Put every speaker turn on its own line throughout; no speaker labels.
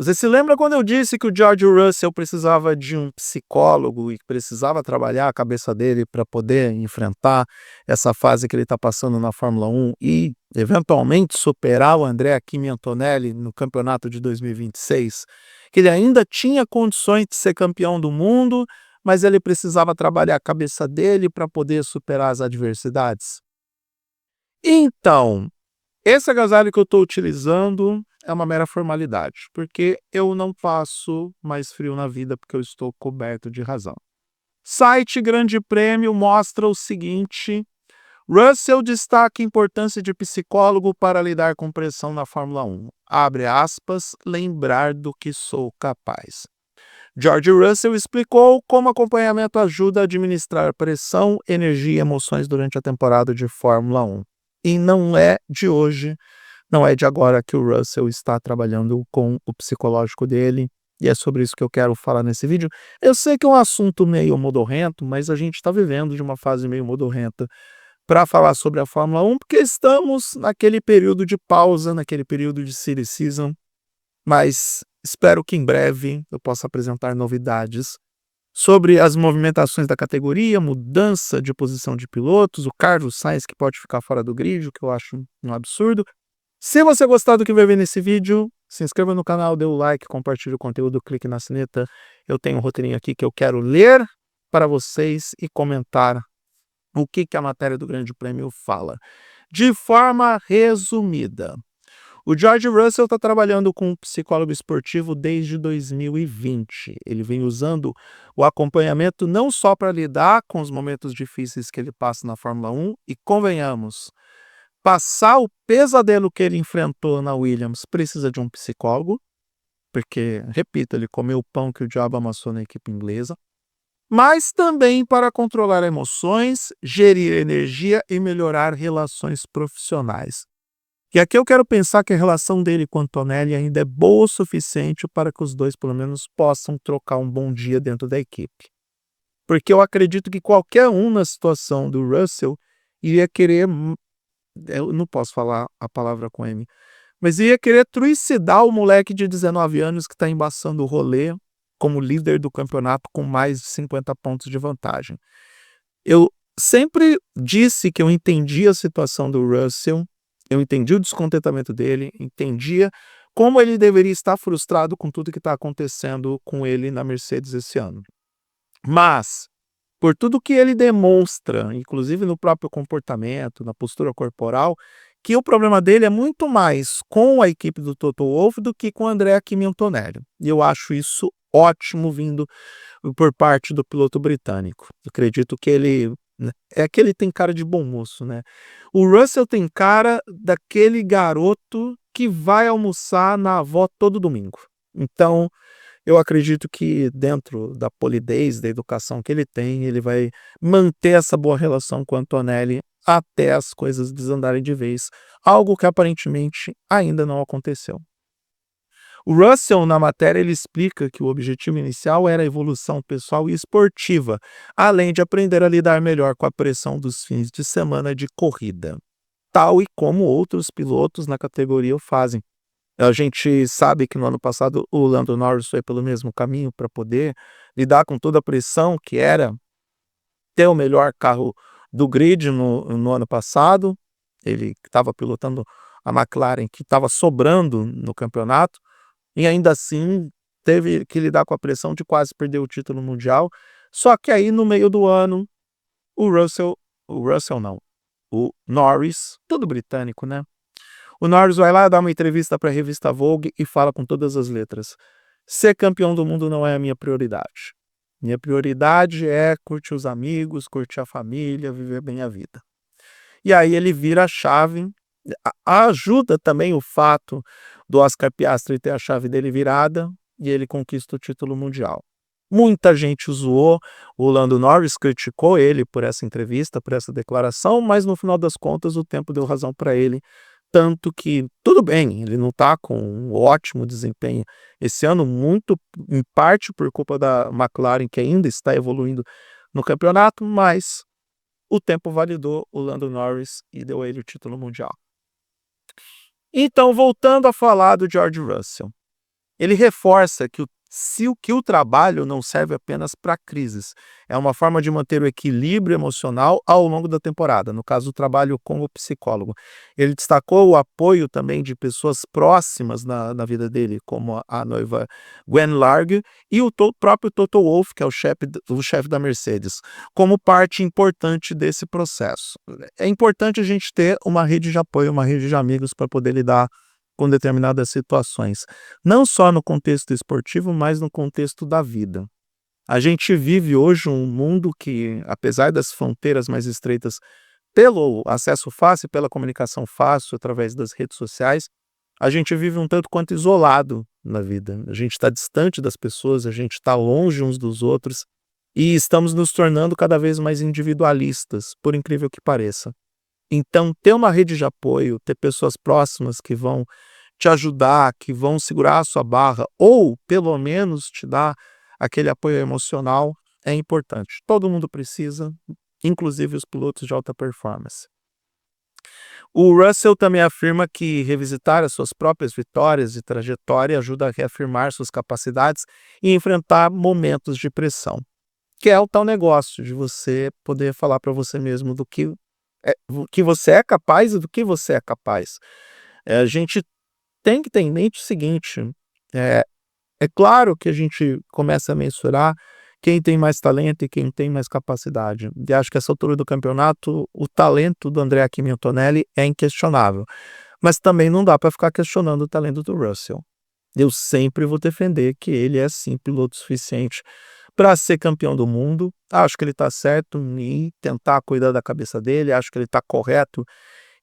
Você se lembra quando eu disse que o George Russell precisava de um psicólogo e que precisava trabalhar a cabeça dele para poder enfrentar essa fase que ele está passando na Fórmula 1 e, eventualmente, superar o Andrea Kimi Antonelli no campeonato de 2026? Que ele ainda tinha condições de ser campeão do mundo, mas ele precisava trabalhar a cabeça dele para poder superar as adversidades? Então, esse agasalho que eu estou utilizando é uma mera formalidade, porque eu não passo mais frio na vida, porque eu estou coberto de razão. Site Grande Prêmio mostra o seguinte: Russell destaca a importância de psicólogo para lidar com pressão na Fórmula 1. Abre aspas, lembrar do que sou capaz. George Russell explicou como acompanhamento ajuda a administrar pressão, energia e emoções durante a temporada de Fórmula 1. E não é de hoje, não é de agora que o Russell está trabalhando com o psicológico dele, e é sobre isso que eu quero falar nesse vídeo. Eu sei que é um assunto meio modorrento, mas a gente está vivendo de uma fase meio modorrenta para falar sobre a Fórmula 1, porque estamos naquele período de pausa, naquele período de silly season, mas espero que em breve eu possa apresentar novidades sobre as movimentações da categoria, mudança de posição de pilotos, o Carlos Sainz que pode ficar fora do grid, o que eu acho um absurdo. Se você gostar do que vai ver nesse vídeo, se inscreva no canal, dê o like, compartilhe o conteúdo, clique na sineta. Eu tenho um roteirinho aqui que eu quero ler para vocês e comentar o que a matéria do Grande Prêmio fala. De forma resumida, o George Russell está trabalhando com um psicólogo esportivo desde 2020. Ele vem usando o acompanhamento não só para lidar com os momentos difíceis que ele passa na Fórmula 1, e convenhamos, passar o pesadelo que ele enfrentou na Williams precisa de um psicólogo, porque, repito, ele comeu o pão que o diabo amassou na equipe inglesa, mas também para controlar emoções, gerir energia e melhorar relações profissionais. E aqui eu quero pensar que a relação dele com Antonelli ainda é boa o suficiente para que os dois, pelo menos, possam trocar um bom dia dentro da equipe. Porque eu acredito que qualquer um na situação do Russell iria querer, eu não posso falar a palavra com M, mas ia querer trucidar o moleque de 19 anos que está embaçando o rolê como líder do campeonato com mais de 50 pontos de vantagem. Eu sempre disse que eu entendi a situação do Russell, eu entendi o descontentamento dele, entendia como ele deveria estar frustrado com tudo que está acontecendo com ele na Mercedes esse ano. Mas, por tudo que ele demonstra, inclusive no próprio comportamento, na postura corporal, que o problema dele é muito mais com a equipe do Toto Wolff do que com o Andrea Kimi Antonelli. E eu acho isso ótimo vindo por parte do piloto britânico. Eu acredito que ele, né, é que ele tem cara de bom moço, né? O Russell tem cara daquele garoto que vai almoçar na avó todo domingo. Então, eu acredito que dentro da polidez, da educação que ele tem, ele vai manter essa boa relação com o Antonelli até as coisas desandarem de vez, algo que aparentemente ainda não aconteceu. O Russell, na matéria, ele explica que o objetivo inicial era a evolução pessoal e esportiva, além de aprender a lidar melhor com a pressão dos fins de semana de corrida, tal e como outros pilotos na categoria o fazem. A gente sabe que no ano passado o Lando Norris foi pelo mesmo caminho para poder lidar com toda a pressão que era ter o melhor carro do grid no ano passado. Ele estava pilotando a McLaren, que estava sobrando no campeonato, e ainda assim teve que lidar com a pressão de quase perder o título mundial. Só que aí no meio do ano, o Russell não, o Norris, tudo britânico, né? O Norris vai lá dar uma entrevista para a revista Vogue e fala com todas as letras: ser campeão do mundo não é a minha prioridade. Minha prioridade é curtir os amigos, curtir a família, viver bem a vida. E aí ele vira a chave. Ajuda também o fato do Oscar Piastri ter a chave dele virada e ele conquista o título mundial. Muita gente zoou, o Lando Norris criticou ele por essa entrevista, por essa declaração, mas no final das contas o tempo deu razão para ele. Tanto que, tudo bem, ele não está com um ótimo desempenho esse ano, muito em parte por culpa da McLaren, que ainda está evoluindo no campeonato, mas o tempo validou o Lando Norris e deu a ele o título mundial. Então, voltando a falar do George Russell. ele reforça que o trabalho não serve apenas para crises, é uma forma de manter o equilíbrio emocional ao longo da temporada, no caso, o trabalho com o psicólogo. Ele destacou o apoio também de pessoas próximas na vida dele, como a noiva Gwen Larg e o próprio Toto Wolff, que é o chefe da Mercedes, como parte importante desse processo. É importante a gente ter uma rede de apoio, uma rede de amigos para poder lidar com determinadas situações, não só no contexto esportivo, mas no contexto da vida. A gente vive hoje um mundo que, apesar das fronteiras mais estreitas, pelo acesso fácil, pela comunicação fácil através das redes sociais, a gente vive um tanto quanto isolado na vida. A gente está distante das pessoas, a gente está longe uns dos outros e estamos nos tornando cada vez mais individualistas, por incrível que pareça. Então, ter uma rede de apoio, ter pessoas próximas que vão te ajudar, que vão segurar a sua barra ou, pelo menos, te dar aquele apoio emocional é importante. Todo mundo precisa, inclusive os pilotos de alta performance. O Russell também afirma que revisitar as suas próprias vitórias e trajetória ajuda a reafirmar suas capacidades e enfrentar momentos de pressão, que é o tal negócio de você poder falar para você mesmo do que você é capaz e do que você é capaz. A gente tem que ter em mente o seguinte, é claro que a gente começa a mensurar quem tem mais talento e quem tem mais capacidade. E acho que essa altura do campeonato, o talento do Andrea Kimi Antonelli é inquestionável. Mas também não dá para ficar questionando o talento do Russell. Eu sempre vou defender que ele é sim piloto suficiente para ser campeão do mundo. Acho que ele está certo em tentar cuidar da cabeça dele, acho que ele está correto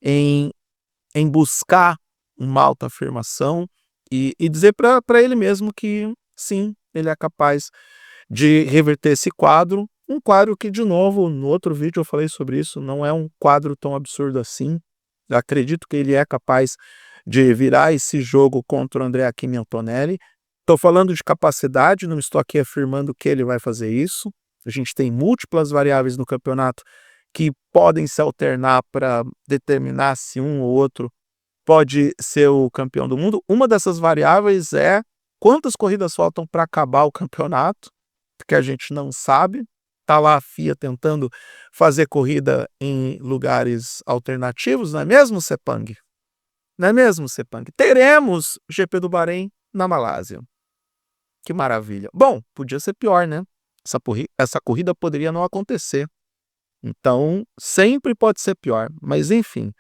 em buscar uma autoafirmação e dizer para ele mesmo que sim, ele é capaz de reverter esse quadro, um quadro que, de novo, no outro vídeo eu falei sobre isso, não é um quadro tão absurdo assim. Eu acredito que ele é capaz de virar esse jogo contra o Andrea Kimi Antonelli. Estou falando de capacidade, não estou aqui afirmando que ele vai fazer isso. A gente tem múltiplas variáveis no campeonato que podem se alternar para determinar se um ou outro pode ser o campeão do mundo. Uma dessas variáveis é quantas corridas faltam para acabar o campeonato, que a gente não sabe. Está lá a FIA tentando fazer corrida em lugares alternativos, não é mesmo, Sepang? Não é mesmo, Sepang? Teremos o GP do Bahrein na Malásia. Que maravilha. Bom, podia ser pior, né? Essa corrida poderia não acontecer. Então, sempre pode ser pior. Mas, enfim,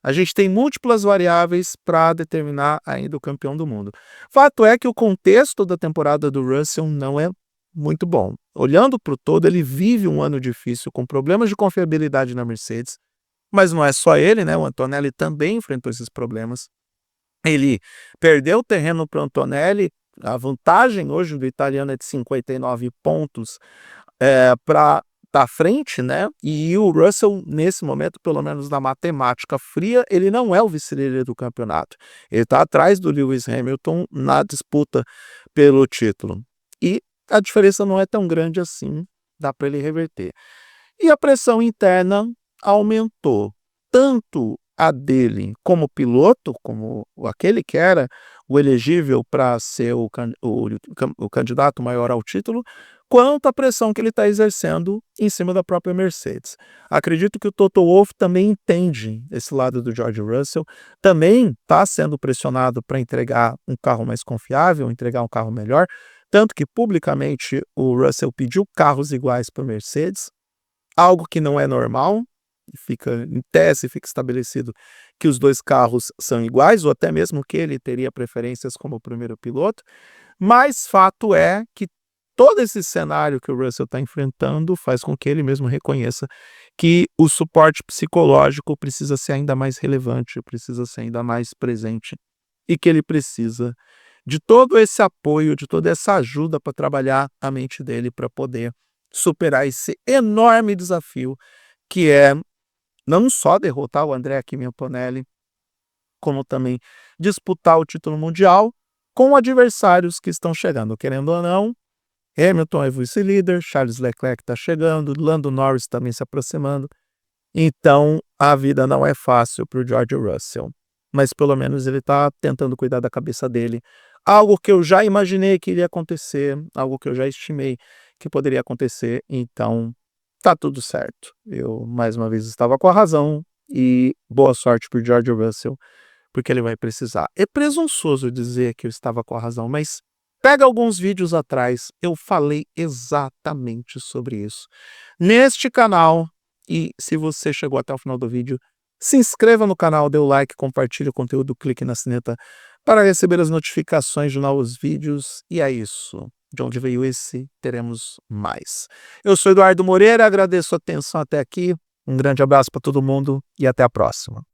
a gente tem múltiplas variáveis para determinar ainda o campeão do mundo. Fato é que o contexto da temporada do Russell não é muito bom. Olhando para o todo, ele vive um ano difícil, com problemas de confiabilidade na Mercedes. Mas não é só ele, né? O Antonelli também enfrentou esses problemas. Ele perdeu o terreno para o Antonelli. A vantagem hoje do italiano é de 59 pontos para à frente, né? E o Russell, nesse momento, pelo menos na matemática fria, ele não é o vice-líder do campeonato. Ele está atrás do Lewis Hamilton na disputa pelo título. E a diferença não é tão grande assim, dá para ele reverter. E a pressão interna aumentou, tanto a dele como piloto, como aquele que era o elegível para ser o candidato maior ao título, quanto a pressão que ele está exercendo em cima da própria Mercedes. Acredito que o Toto Wolff também entende esse lado do George Russell, também está sendo pressionado para entregar um carro mais confiável, entregar um carro melhor, tanto que publicamente o Russell pediu carros iguais para a Mercedes, algo que não é normal. Em tese fica estabelecido que os dois carros são iguais, ou até mesmo que ele teria preferências como primeiro piloto, mas fato é que todo esse cenário que o Russell está enfrentando faz com que ele mesmo reconheça que o suporte psicológico precisa ser ainda mais relevante, precisa ser ainda mais presente, e que ele precisa de todo esse apoio, de toda essa ajuda para trabalhar a mente dele para poder superar esse enorme desafio que é não só derrotar o Andrea Kimi Antonelli, como também disputar o título mundial com adversários que estão chegando. Querendo ou não, Hamilton é vice-líder, Charles Leclerc está chegando, Lando Norris também se aproximando. Então, a vida não é fácil para o George Russell. Mas pelo menos ele está tentando cuidar da cabeça dele algo que eu já imaginei que iria acontecer, algo que eu já estimei que poderia acontecer, então tá tudo certo. Eu, mais uma vez, estava com a razão e boa sorte para o George Russell, porque ele vai precisar. É presunçoso dizer que eu estava com a razão, mas pega alguns vídeos atrás, eu falei exatamente sobre isso. Neste canal, e se você chegou até o final do vídeo, se inscreva no canal, dê o like, compartilhe o conteúdo, clique na sineta para receber as notificações de novos vídeos. E é isso. De onde veio esse, teremos mais. Eu sou Eduardo Moreira, agradeço a atenção até aqui. Um grande abraço para todo mundo e até a próxima.